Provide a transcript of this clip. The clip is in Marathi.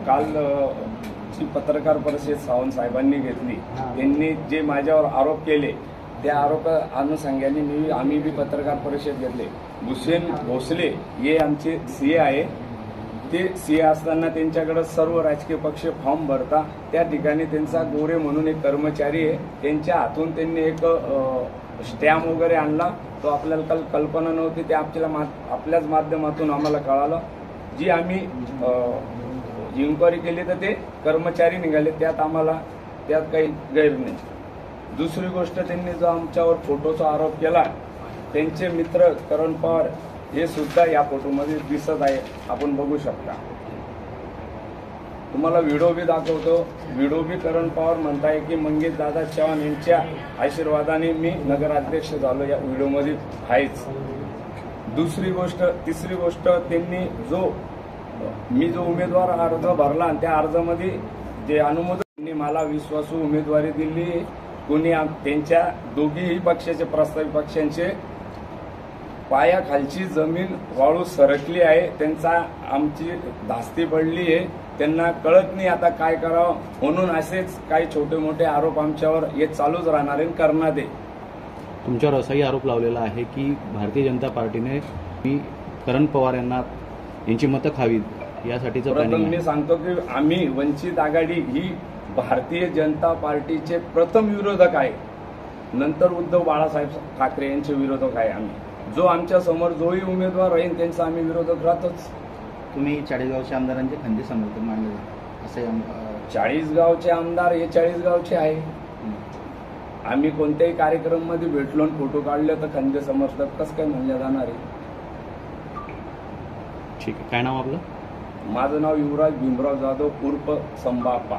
काल जी पत्रकार परिषद सावंत साहेबांनी घेतली, त्यांनी जे माझ्यावर आरोप केले त्या आरोप अनुषंगाने आम्ही बी पत्रकार परिषद घेतले। भूषण भोसले हे आमचे सीए आहे। ते सीए असताना त्यांच्याकडे सर्व राजकीय पक्ष फॉर्म भरता, त्या ठिकाणी त्यांचा गोरे म्हणून एक कर्मचारी आहे, त्यांच्या हातून त्यांनी एक स्टॅम्प वगैरे आणला। तो आपल्याला काल कल्पना नव्हती, ते आपल्याच माध्यमातून आम्हाला कळालं। जी आम्ही इन्क्वायरी केली तर ते कर्मचारी निघाले, त्यात काही गैर नाही। दुसरी गोष्ट, त्यांनी जो आमच्यावर फोटोचा आरोप केला, त्यांचे मित्र करण पवार हे सुद्धा या फोटोमध्ये दिसत आहे, आपण बघू शकता। तुम्हाला व्हिडिओ बी दाखवतो। व्हिडिओ बी करण पवार म्हणताय की मंगेश दादा चव्हाण यांच्या आशीर्वादाने मी नगराध्यक्ष झालो, या व्हिडिओमध्ये आहेच। तिसरी गोष्ट, त्यांनी मी जो उमेदवार अर्ज भरला आणि त्या अर्जामध्ये जे अनुमोदन मला विश्वासू उमेदवारी दिली, कोणी त्यांच्या दोघीही पक्षाचे प्रस्तावित पक्षांचे पायाखालची जमीन वाळू सरकली आहे, त्यांचा आमची धास्ती पडली आहे, त्यांना कळत नाही आता काय करावं, म्हणून असेच काही छोटे मोठे आरोप आमच्यावर हे चालूच राहणार आहे, करणार आहे। तुमच्यावर असाही आरोप लावलेला आहे की भारतीय जनता पार्टीने करण पवार यांची मतं खावीत यासाठीचं प्रथम मी सांगतो की आम्ही वंचित आघाडी ही भारतीय जनता पार्टीचे प्रथम विरोधक आहे, नंतर उद्धव बाळासाहेब ठाकरे यांचे विरोधक आहे। आम्ही जो आमच्या समोर जोही उमेदवार राहील त्यांचा आम्ही विरोधक राहतोच। तुम्ही चाळीसगावच्या आमदारांचे खंदे समर्थक मानले असे? चाळीसगावचे आमदार हे चाळीसगावचे आहे। आम्ही कोणत्याही कार्यक्रम मध्ये भेटलो आणि फोटो काढले तर खंदे समर्थक कसं काय म्हणले जाणार आहे? ठीक आहे, काय नाव आपलं? माझं नाव युवराज भीमराव जाधव उर्फ संभाप्पा।